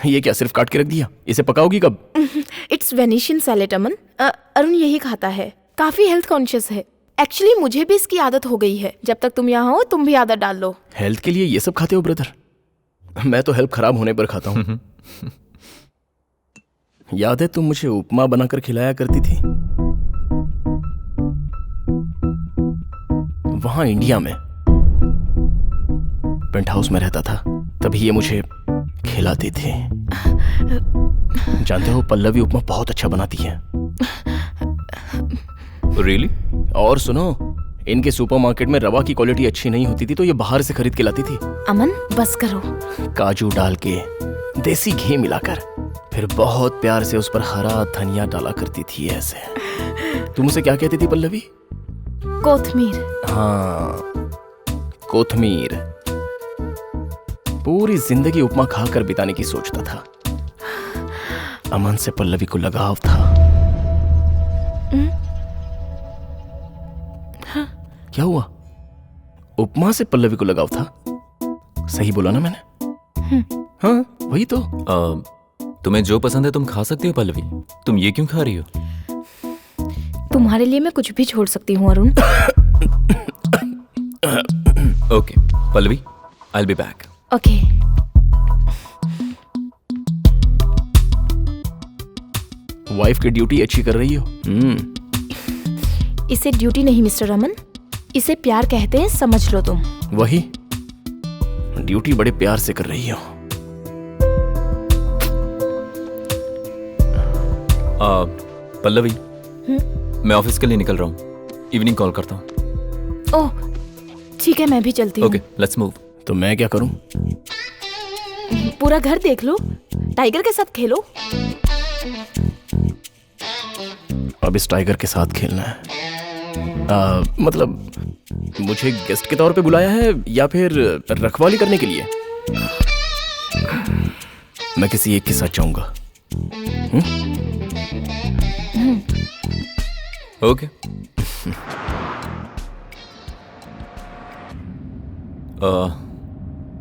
ये क्या सिर्फ काट के रख दिया? इसे पकाओगी कब? इट्स वेनिशियन सैलेड अमन। अरुण यही खाता है, काफी हेल्थ कॉन्शियस है। एक्चुअली मुझे भी इसकी आदत हो गई है। जब तक तुम यहाँ हो तुम भी आदत डाल लो। हेल्थ के लिए ये सब खाते हो ब्रदर? मैं तो हेल्थ खराब होने पर खाता हूँ। याद है तुम मुझे उपमा बनाकर खिलाया करती थी वहां इंडिया में, पेंट हाउस में रहता था, तभी ये मुझे खिलाती थी। जानते हो पल्लवी उपमा बहुत अच्छा बनाती है। रियली? और सुनो, इनके सुपरमार्केट में रवा की क्वालिटी अच्छी नहीं होती थी तो ये बाहर से खरीद के लाती थी। अमन बस करो। काजू डाल के, देसी घी मिलाकर, फिर बहुत प्यार से उस पर हरा धनिया डाला करती थी ऐसे। तुम उसे क्या कहती थी पल्लवी? कोथमीर। हाँ, कोथमीर। पूरी जिंदगी उपमा खाकर बिताने की सोचता था। अमन से पल्लवी को लगाव था। हाँ। क्या हुआ? उपमा से पल्लवी को लगाव था? सही बोला ना मैंने? हाँ वही तो। तुम्हें जो पसंद है तुम खा सकती हो पल्लवी, तुम ये क्यों खा रही हो? तुम्हारे लिए मैं कुछ भी छोड़ सकती हूँ Arun. Okay Pallavi, I will be back. Okay. Wife की ड्यूटी अच्छी कर रही हो। इसे ड्यूटी नहीं मिस्टर रमन, इसे प्यार कहते हैं, समझ लो तुम। वही, ड्यूटी बड़े प्यार से कर रही हो। पल्लवी, मैं ऑफिस के लिए निकल रहा हूँ, इवनिंग कॉल करता हूँ। ओह ठीक है, मैं भी चलती हूँ। Okay let's move. तो मैं क्या करूँ? पूरा घर देख लो, टाइगर के साथ खेलो। अब इस टाइगर के साथ खेलना है? मतलब मुझे गेस्ट के तौर पे बुलाया है या फिर रखवाली करने के लिए? मैं किसी एक के साथ जाऊंगा। ओके।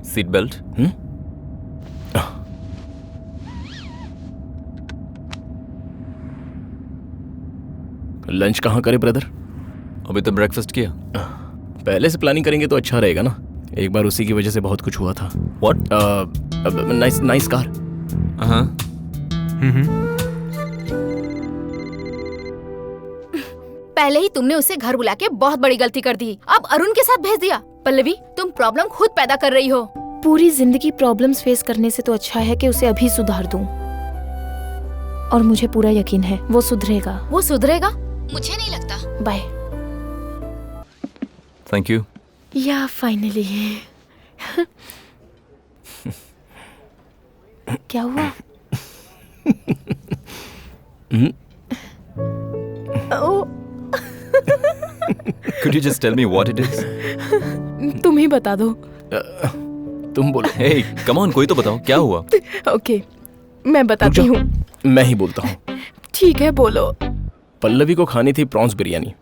Seat belt. लंच कहाँ करे ब्रदर? अभी तो ब्रेकफास्ट किया। पहले से प्लानिंग करेंगे तो अच्छा रहेगा ना। एक बार उसी की वजह से बहुत कुछ हुआ था। व्हाट? Nice car. हाँ। पहले ही तुमने उसे घर बुला के बहुत बड़ी गलती कर दी, अब अरुण के साथ भेज दिया। पल्लवी, तुम प्रॉब्लम खुद पैदा कर रही हो। पूरी जिंदगी प्रॉब्लम्स फेस करने से तो अच्छा है कि उसे अभी सुधार दूं। और मुझे पूरा यकीन है वो सुधरेगा। वो सुधरेगा? मुझे नहीं लगता। बाय। Thank you. या फाइनली। क्या हुआ? Could you just tell me what it is? तुम ही बता दो। तुम बोलो। Hey, come on, कोई तो बताओ क्या हुआ? ओके, मैं बताती हूँ। मैं ही बोलता हूँ। ठीक है, बोलो। पल्लवी को खानी थी प्रॉन्स बिरयानी।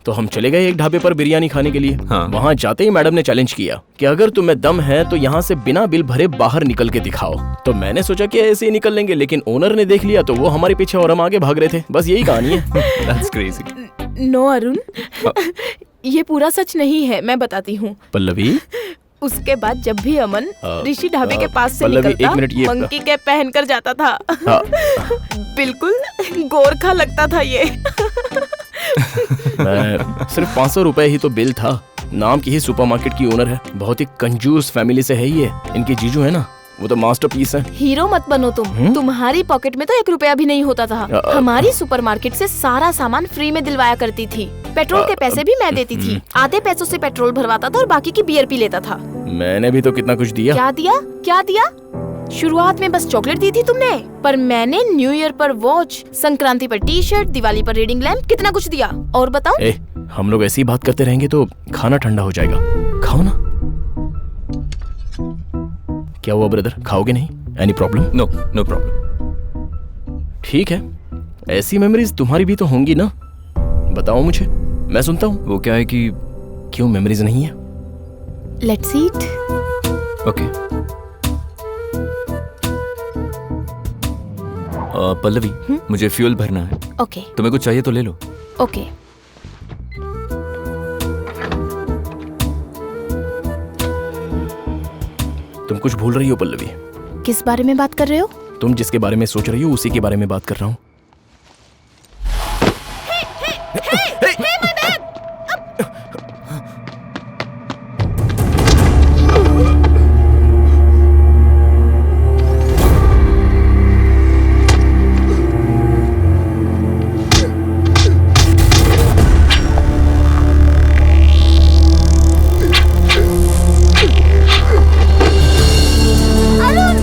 तो हम चले गए एक ढाबे पर बिरयानी खाने के लिए। हाँ। वहाँ जाते ही मैडम ने चैलेंज किया कि अगर तुम्हें दम है तो यहाँ से बिना बिल भरे बाहर निकल के दिखाओ। तो मैंने सोचा कि ऐसे ही निकल लेंगे, लेकिन ओनर ने देख लिया तो वो हमारे पीछे और हम आगे भाग रहे थे। बस यही कहानी है। That's crazy. नो अरुण, ये पूरा सच नहीं है, मैं बताती हूँ। पल्लवी, उसके बाद जब भी अमन ऋषि ढाबे के पास से पल्लवी, निकलता, एक मिनट, ये मंकी कैप पहनकर जाता था। हाँ। बिल्कुल गोरखा लगता था ये। मैं सिर्फ 500 रुपए ही तो बिल था। नाम की ही सुपरमार्केट की ओनर है, बहुत ही कंजूस फैमिली से है ये। इनके जीजू है ना, वो तो मास्टरपीस है। हीरो मत बनो तुम। तुम्हारी पॉकेट में तो 1 रुपया भी नहीं होता था। हमारी सुपरमार्केट से सारा सामान फ्री में दिलवाया करती थी। पेट्रोल के पैसे भी मैं देती थी। आधे पैसों से पेट्रोल भरवाता था और बाकी की बियर पी लेता था। मैंने भी तो कितना कुछ दिया। क्या दिया? क्या दिया? शुरुआत में बस चॉकलेट दी थी तुमने, पर मैंने न्यू ईयर पर वॉच, संक्रांति पर टी शर्ट, दिवाली पर रीडिंग लैम्प, कितना कुछ दिया। और बताओ? हम लोग ऐसी ही बात करते रहेंगे तो खाना ठंडा हो जाएगा। खाओ ना। क्या हुआ ब्रदर, खाओगे नहीं? Any problem? No problem. ठीक है, ऐसी मेमोरीज तुम्हारी भी तो होंगी ना, बताओ मुझे, मैं सुनता हूँ। वो क्या है कि क्यों मेमोरीज नहीं है? Let's eat. ओके। पल्लवी, मुझे फ्यूल भरना है। ओके तुम्हें कुछ चाहिए तो ले लो। ओके। तुम कुछ भूल रही हो पल्लवी। किस बारे में बात कर रहे हो? तुम जिसके बारे में सोच रही हो उसी के बारे में बात कर रहा हूँ।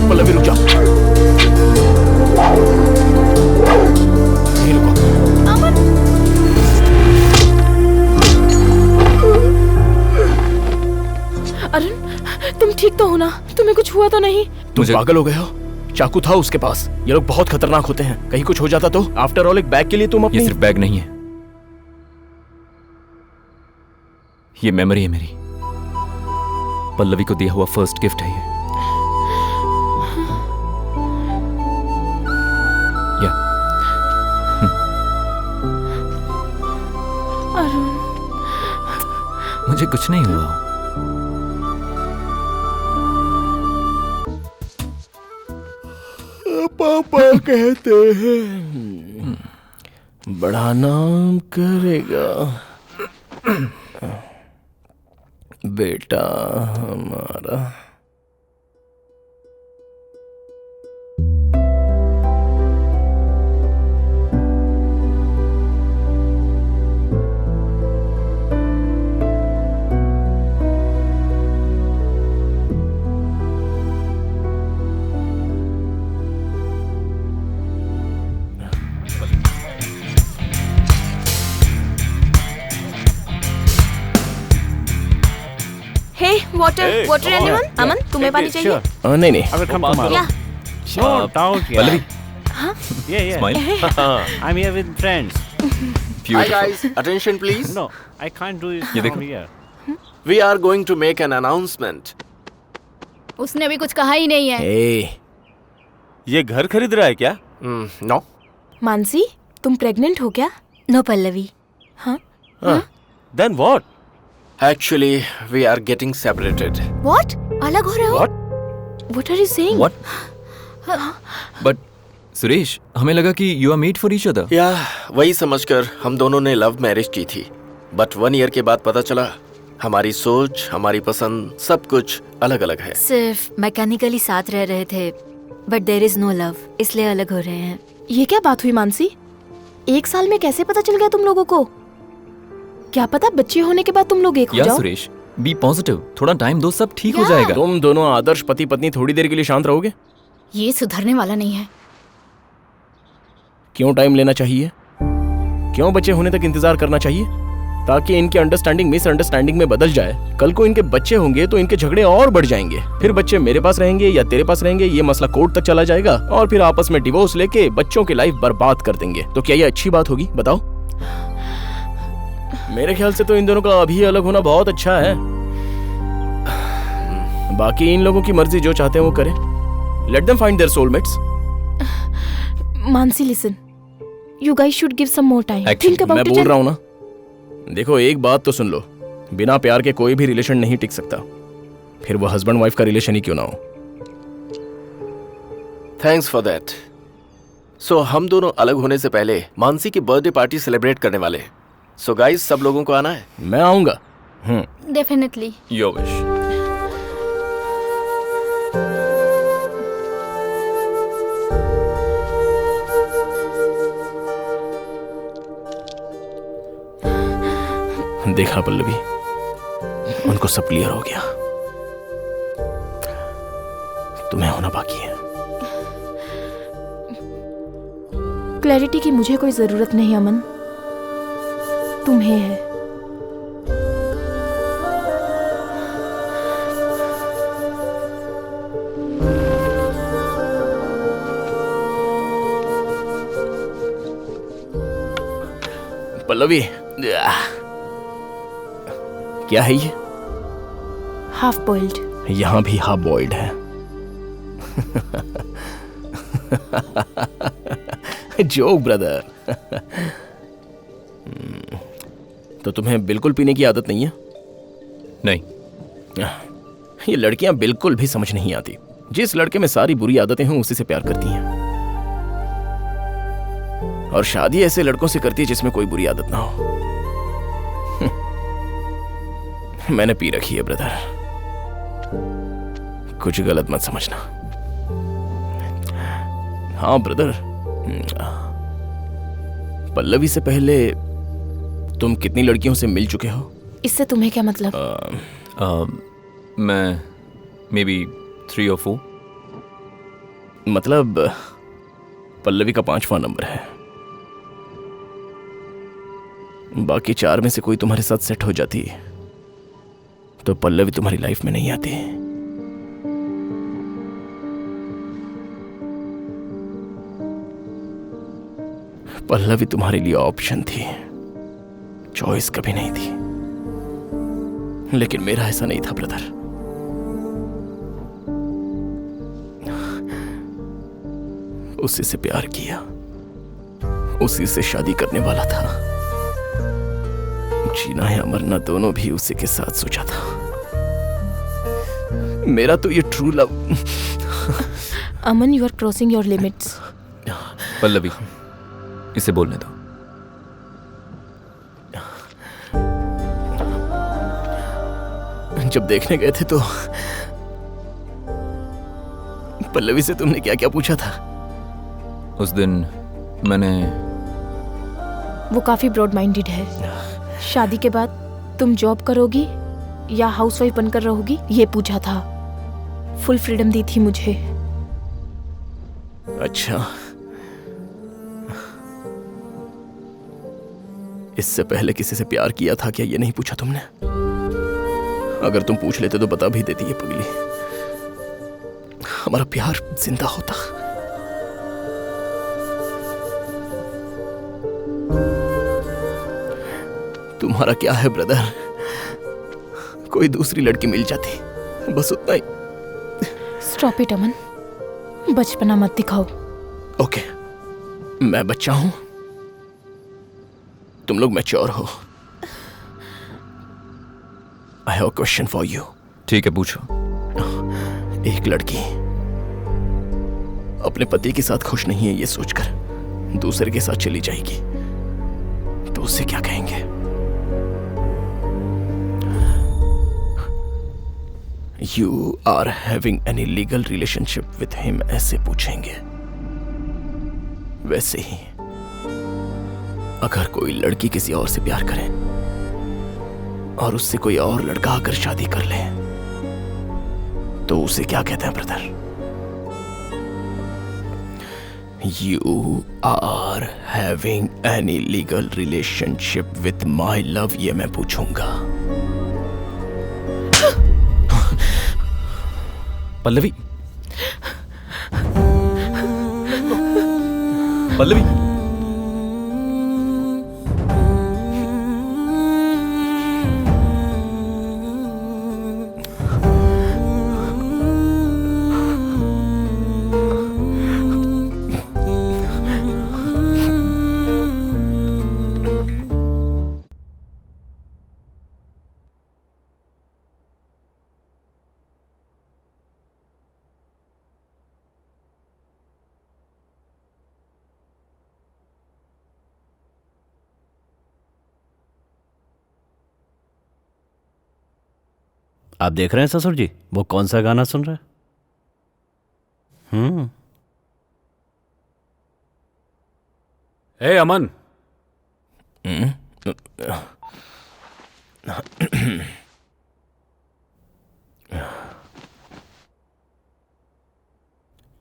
पल्लवी रुक जाओ। नहीं रुको। अरुण, तुम ठीक तो हो ना? तुम्हें कुछ हुआ तो नहीं? तुम पागल हो गए हो? चाकू था उसके पास। ये लोग बहुत खतरनाक होते हैं, कहीं कुछ हो जाता तो? आफ्टर ऑल एक बैग के लिए तुम ये अपनी... सिर्फ बैग नहीं है, ये मेमोरी है मेरी। पल्लवी को दिया हुआ फर्स्ट गिफ्ट है ये। या अरुण, मुझे कुछ नहीं हुआ। पापा कहते हैं बड़ा नाम करेगा बेटा हमारा। हे वाटर, वाटर एनीवन? अमन, तुम्हें पानी चाहिए? नहीं नहीं, I will come tomorrow. या No, doubt. Yeah. Pallavi, Yeah, yeah. Smile. I'm here with friends. Hi guys, attention please. No, I can't do it ये from देखो। here. We are going to make an announcement. उसने अभी कुछ कहा ही नहीं है। ए, ये घर खरीद रहा है क्या? No. मानसी, तुम प्रेग्नेंट हो क्या? No Pallavi. Then what? Actually, we are getting separated. What? अलग हो रहे हो? What are you saying? What? But Suresh, हमें लगा कि you are made for each other. या वही समझकर हम दोनों ने लव मैरिज की थी, बट 1 ईयर के बाद पता चला हमारी सोच, हमारी पसंद, सब कुछ अलग अलग है। सिर्फ मैकेनिकली साथ रह रहे थे, but there is no love, इसलिए अलग हो रहे हैं। ये क्या बात हुई मानसी? 1 साल में कैसे पता चल गया तुम लोगों को? क्या पता बच्चे होने के बाद तुम लोग एक हो या जाओ। सुरेश, बी पॉजिटिव, थोड़ा टाइम दो, सब ठीक हो जाएगा। तुम दोनों आदर्श पति पत्नी थोड़ी देर के लिए शांत रहोगे? ये सुधरने वाला नहीं है। क्यों टाइम लेना चाहिए? क्यों बच्चे होने तक इंतजार करना चाहिए? ताकि इनकी अंडरस्टैंडिंग मिसअंडरस्टैंडिंग में बदल जाए। कल को इनके बच्चे होंगे तो इनके झगड़े और बढ़ जाएंगे। फिर बच्चे मेरे पास रहेंगे या तेरे पास रहेंगे, ये मसला कोर्ट तक चला जाएगा और फिर आपस में डिवोर्स लेके बच्चों की लाइफ बर्बाद कर देंगे। तो क्या ये अच्छी बात होगी? बताओ। मेरे ख्याल से तो इन दोनों का अभी अलग होना बहुत अच्छा है। बाकी इन लोगों की मर्जी, जो चाहते हैं वो करें। Let them find their soulmates. Mansi listen, you guys should give some more time. Actually, think मैं अबाउट बोल इट। रहा हूँ ना, देखो एक बात तो सुन लो, बिना प्यार के कोई भी रिलेशन नहीं टिक सकता, फिर वो हस्बैंड वाइफ का रिलेशन ही क्यों ना हो। Thanks for that. सो हम दोनों अलग होने से पहले मानसी की बर्थडे पार्टी सेलिब्रेट करने वाले। सो गाइस, सब लोगों को आना है। मैं आऊंगा। डेफिनेटली। Your wish. देखा पल्लवी, उनको सब क्लियर हो गया, तुम्हें होना बाकी है। क्लैरिटी की मुझे कोई जरूरत नहीं अमन, तुम्हें है। पल्लवी, क्या है ये? Half boiled. यहां भी हाफ बॉइल्ड है। Joke brother. तो तुम्हें बिल्कुल पीने की आदत नहीं है? नहीं। ये लड़कियां बिल्कुल भी समझ नहीं आती। जिस लड़के में सारी बुरी आदतें हों उसी से प्यार करती हैं, और शादी ऐसे लड़कों से करती है जिसमें कोई बुरी आदत ना हो। मैंने पी रखी है ब्रदर, कुछ गलत मत समझना। हाँ ब्रदर, पल्लवी से पहले तुम कितनी लड़कियों से मिल चुके हो? इससे तुम्हें क्या मतलब? मैं मे बी 3 or 4। मतलब पल्लवी का 5वां नंबर है। बाकी 4 में से कोई तुम्हारे साथ सेट हो जाती तो पल्लवी तुम्हारी लाइफ में नहीं आती। पल्लवी तुम्हारे लिए ऑप्शन थी, चॉइस कभी नहीं थी। लेकिन मेरा ऐसा नहीं था ब्रदर। उसी से प्यार किया, उसी से शादी करने वाला था। जीना या मरना दोनों भी उसी के साथ सोचा था। मेरा तो ये true love. Aman, you are crossing your limits. Pallavi, इसे बोलने दो। जब देखने गए थे तो पल्लवी से तुमने क्या क्या पूछा था? उस दिन मैंने वो काफी ब्रॉड माइंडेड है। शादी के बाद तुम जॉब करोगी या हाउसवाइफ बनकर रहोगी, ये पूछा था। फुल फ्रीडम दी थी मुझे। अच्छा, इससे पहले किसी से प्यार किया था क्या, ये नहीं पूछा तुमने? अगर तुम पूछ लेते तो बता भी देती है पगली। हमारा प्यार जिंदा होता। तुम्हारा क्या है ब्रदर, कोई दूसरी लड़की मिल जाती, बस उतना ही। स्टॉप इट अमन, बचपना मत दिखाओ। ओके, मैं बच्चा हूं, तुम लोग मैच्योर हो। I have a question for you. ठीक है, पूछो। एक लड़की अपने पति के साथ खुश नहीं है ये सोचकर दूसरे के साथ चली जाएगी तो उसे क्या कहेंगे? You are having any legal relationship with him, ऐसे पूछेंगे। वैसे ही अगर कोई लड़की किसी और से प्यार करे और उससे कोई और लड़का आकर शादी कर ले तो उसे क्या कहते हैं brother? You are having any legal relationship with my love, ये मैं पूछूंगा। पल्लवी, पल्लवी, आप देख रहे हैं ससुर जी, वो कौन सा गाना सुन रहे हैं? ए अमन,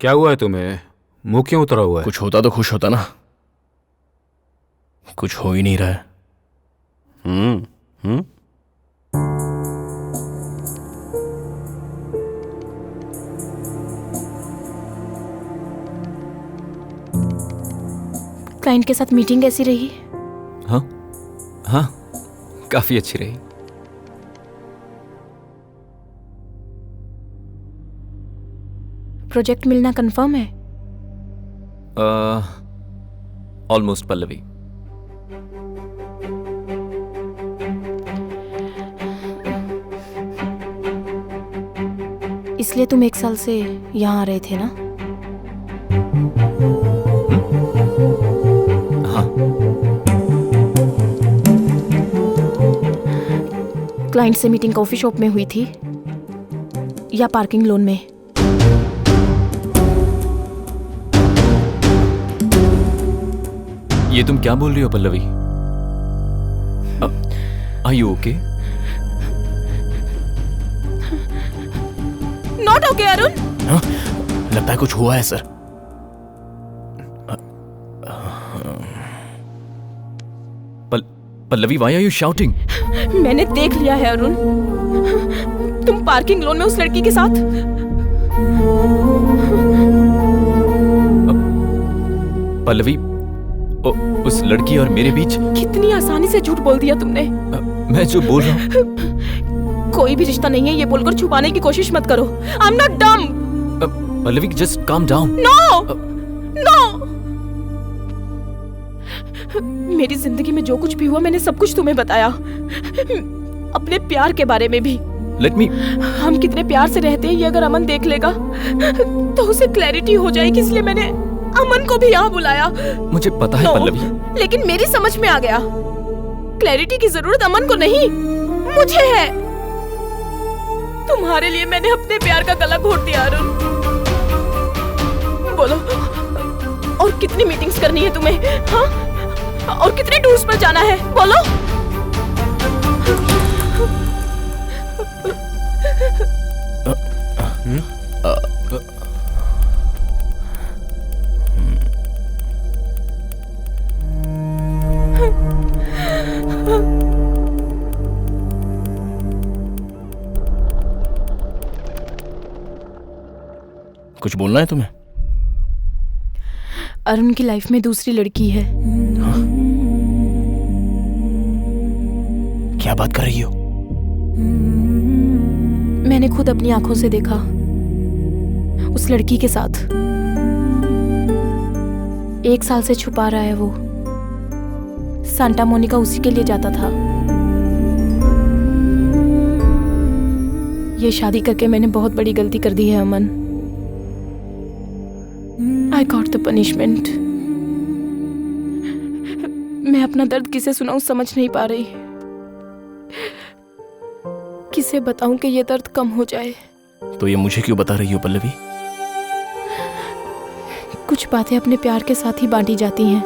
क्या हुआ है तुम्हें? मुंह क्यों उतरा हुआ है? कुछ होता तो खुश होता ना, कुछ हो ही नहीं रहा है। क्लाइंट के साथ मीटिंग कैसी रही? हाँ हाँ, काफी अच्छी रही। प्रोजेक्ट मिलना कंफर्म है? ऑलमोस्ट पल्लवी। इसलिए तुम 1 साल से यहाँ आ रहे थे ना? हाँ। क्लाइंट से मीटिंग कॉफी शॉप में हुई थी या पार्किंग लोन में? ये तुम क्या बोल रही हो Pallavi? Are you okay? Not okay Arun. हाँ? लगता है कुछ हुआ है sir. Pallavi, why are you shouting? मैंने देख लिया है अरुण, तुम पार्किंग लोन में उस लड़की के साथ। पल्लवी, उस लड़की और मेरे बीच? कितनी आसानी से झूठ बोल दिया तुमने। मैं जो बोल रहा हूँ। कोई भी रिश्ता नहीं है ये बोलकर छुपाने की कोशिश मत करो। आई am not dumb. Pallavi, just calm down. No no, मेरी जिंदगी में जो कुछ भी हुआ मैंने सब कुछ तुम्हें बताया, अपने प्यार के बारे में भी। Let me. हम कितने प्यार से रहते हैं ये अगर अमन देख लेगा तो उसे क्लैरिटी हो जाएगी, इसलिए मैंने अमन को भी यहाँ बुलाया। मुझे पता है पल्लवी, लेकिन मेरी समझ में आ गया क्लैरिटी की जरूरत अमन को नहीं मुझे है। तुम्हारे लिए मैंने अपने प्यार का गला घोट दिया अरुण। बोलो, और कितनी मीटिंग्स करनी है तुम्हें? हाँ, और कितने टूर्स पर जाना है? बोलो। कुछ बोलना है तुम्हें? अरुण की लाइफ में दूसरी लड़की है। हाँ? क्या बात कर रही हो? मैंने खुद अपनी आंखों से देखा, उस लड़की के साथ। 1 साल से छुपा रहा है वो। सांता मोनिका उसी के लिए जाता था। ये शादी करके मैंने बहुत बड़ी गलती कर दी है अमन। I got the punishment. मैं अपना दर्द किसे सुनाऊं समझ नहीं पा रही। किसे बताऊं कि ये दर्द कम हो जाए? तो ये मुझे क्यों बता रही हो पल्लवी? कुछ बातें अपने प्यार के साथ ही बांटी जाती हैं।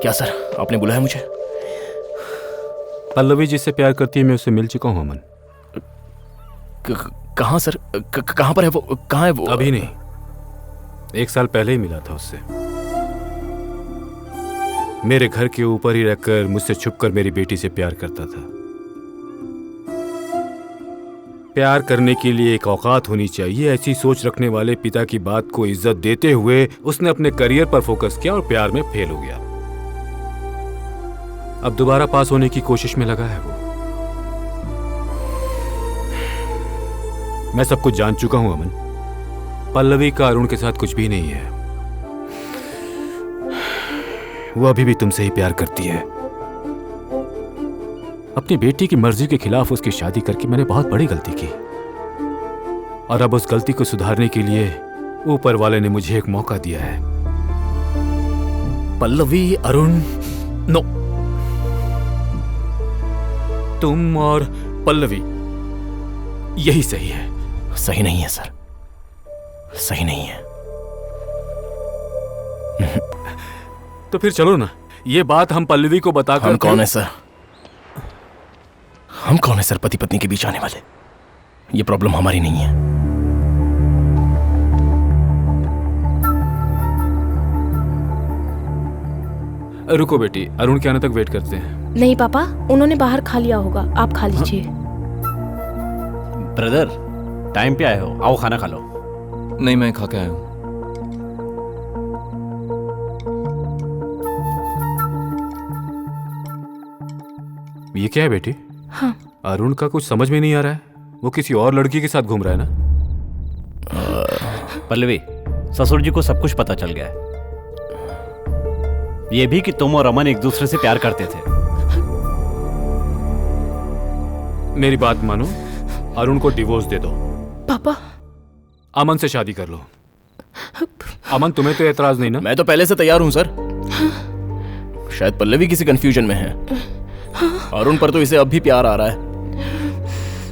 क्या सर, आपने बुलाया मुझे? पल्लवी जिससे प्यार करती है मैं उससे मिल चुका हूँ अमन। कहाँ सर? कहाँ पर है वो? कहाँ है वो? अभी नहीं, 1 साल पहले ही मिला था उससे। मेरे घर के ऊपर ही रहकर मुझसे छुपकर मेरी बेटी से प्यार करता था। प्यार करने के लिए एक औकात होनी चाहिए, ऐसी सोच रखने वाले पिता की बात को इज्जत देते हुए उसने अपने करियर पर फोकस किया और प्यार में फेल हो गया। अब दोबारा पास होने की कोशिश में लगा है वो। मैं सब कुछ जान चुका हूं अमन। पल्लवी का अरुण के साथ कुछ भी नहीं है। वो अभी भी तुमसे ही प्यार करती है। अपनी बेटी की मर्जी के खिलाफ उसकी शादी करके मैंने बहुत बड़ी गलती की, और अब उस गलती को सुधारने के लिए ऊपर वाले ने मुझे एक मौका दिया है। पल्लवी, अरुण, नो। तुम और पल्लवी यही सही है। सही नहीं है सर, सही नहीं है। तो फिर चलो ना, ये बात हम पल्लवी को बताकर। हम कौन है सर? हम कौन है सर पति पत्नी के बीच आने वाले? ये प्रॉब्लम हमारी नहीं है। रुको बेटी, अरुण के आने तक वेट करते हैं। नहीं पापा, उन्होंने बाहर खा लिया होगा, आप खा लीजिए। ब्रदर, टाइम पे आए हो, आओ खाना खा लो। नहीं, मैं खा के आया हूँ। ये क्या है बेटी? हाँ। अरुण का कुछ समझ में नहीं आ रहा है, वो किसी और लड़की के साथ घूम रहा है ना? पल्लवी, ससुर जी को सब कुछ पता चल गया है। ये भी कि तुम और अमन एक दूसरे से प्यार करते थे। मेरी बात मानो, अरुण को डिवोर्स दे दो। पापा, अमन से शादी कर लो। अमन, तुम्हें तो एतराज नहीं ना? मैं तो पहले से तैयार हूं सर। शायद पल्लवी किसी कंफ्यूजन में है। अरुण पर तो इसे अब भी प्यार आ रहा है।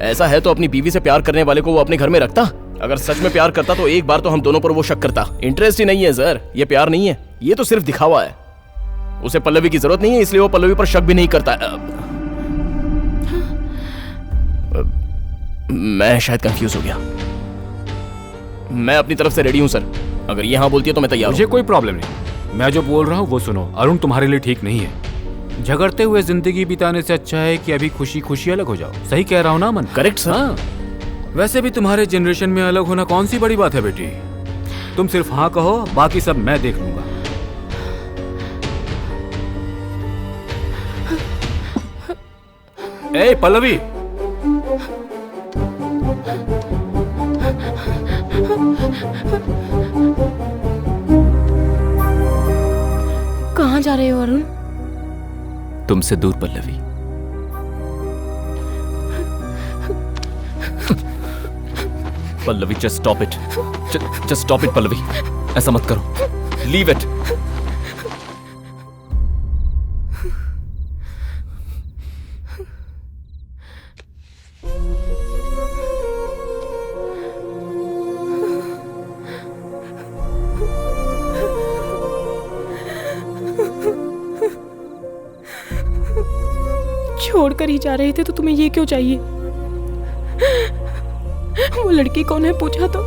ऐसा है तो अपनी बीवी से प्यार करने वाले को वो अपने घर में रखता। अगर सच में प्यार करता तो एक बार तो हम दोनों पर वो शक करता। इंटरेस्ट ही नहीं है सर, ये प्यार नहीं है, ये तो सिर्फ दिखावा है। उसे पल्लवी की जरूरत नहीं है, इसलिए वो पल्लवी पर शक भी नहीं करता। मैं शायद कंफ्यूज हो गया। मैं अपनी तरफ से रेडी हूं सर। अगर ये हाँ बोलती है तो मैं तैयार हूं। मुझे कोई प्रॉब्लम नहीं, मैं जो बोल रहा हूँ वो सुनो। अरुण तुम्हारे लिए ठीक नहीं है। झगड़ते हुए जिंदगी बिताने से अच्छा है कि अभी खुशी खुशी अलग हो जाओ। सही कह रहा हूँ ना अमन? Correct sir. हाँ, वैसे भी तुम्हारे जनरेशन में अलग होना कौन सी बड़ी बात है बेटी। तुम सिर्फ हाँ कहो, बाकी सब मैं देख लूंगा। ए पल्लवी, कहाँ जा रहे हो अरुण? तुमसे दूर Pallavi. Pallavi, just stop it, just stop it Pallavi, ऐसा मत करो, लीव इट। छोड़कर ही जा रहे थे तो तुम्हें ये क्यों चाहिए? वो लड़की कौन है पूछा तो?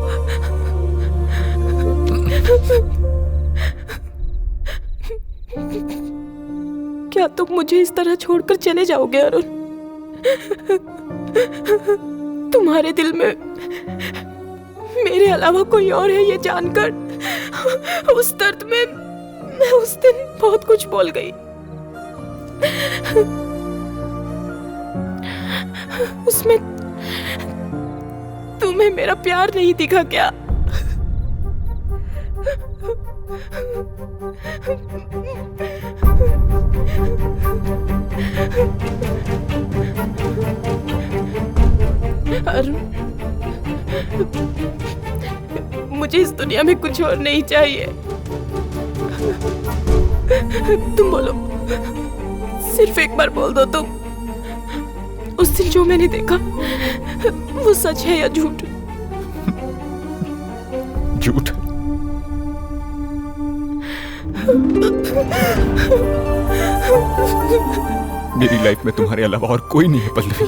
क्या तुम मुझे इस तरह छोड़कर चले जाओगे अरुण? तुम्हारे दिल में मेरे अलावा कोई और है ये जानकर उस दर्द में मैं उस दिन बहुत कुछ बोल गई। उसमें तुम्हें मेरा प्यार नहीं दिखा क्या? अरुण, मुझे इस दुनिया में कुछ और नहीं चाहिए। तुम बोलो, सिर्फ एक बार बोल दो तुम। उस दिन जो मैंने देखा वो सच है या झूठ? झूठ। मेरी लाइफ में तुम्हारे अलावा और कोई नहीं है पल्लवी।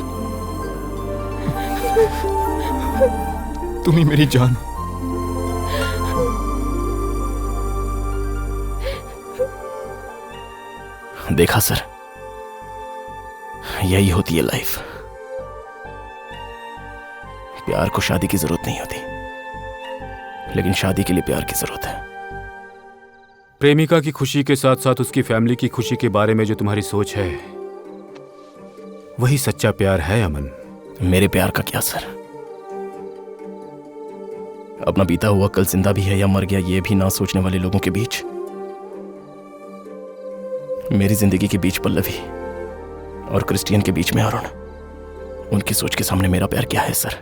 तुम ही मेरी जान हो। देखा सर, यही होती है लाइफ। प्यार को शादी की जरूरत नहीं होती, लेकिन शादी के लिए प्यार की जरूरत है। प्रेमिका की खुशी के साथ साथ उसकी फैमिली की खुशी के बारे में जो तुम्हारी सोच है, वही सच्चा प्यार है अमन। मेरे प्यार का क्या सर? अपना बीता हुआ कल जिंदा भी है या मर गया ये भी ना सोचने वाले लोगों के बीच, मेरी जिंदगी के बीच पल्लवी और क्रिस्टियन के बीच में अरुण, उनकी सोच के सामने मेरा प्यार क्या है सर?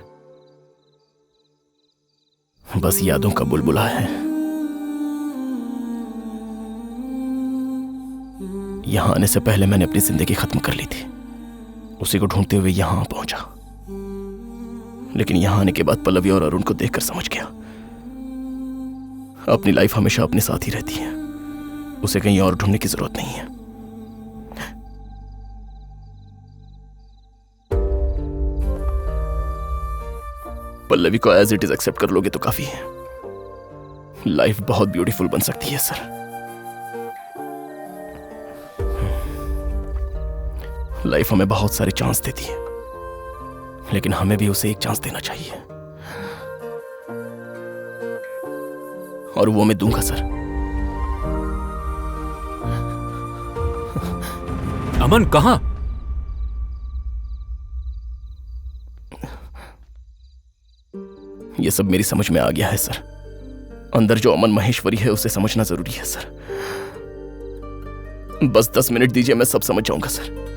बस यादों का बुलबुला है। यहां आने से पहले मैंने अपनी जिंदगी खत्म कर ली थी, उसी को ढूंढते हुए यहां पहुंचा। लेकिन यहां आने के बाद पल्लवी और अरुण को देखकर समझ गया, अपनी लाइफ हमेशा अपने साथ ही रहती है, उसे कहीं और ढूंढने की जरूरत नहीं है। पल्लवी को एज इट इज एक्सेप्ट कर लोगे तो काफी है। लाइफ बहुत ब्यूटीफुल बन सकती है सर। लाइफ हमें बहुत सारे चांस देती है, लेकिन हमें भी उसे एक चांस देना चाहिए, और वो मैं दूंगा सर। अमन, कहां? ये सब मेरी समझ में आ गया है सर। अंदर जो अमन महेश्वरी है उसे समझना जरूरी है सर। बस 10 मिनट दीजिए, मैं सब समझ जाऊंगा सर।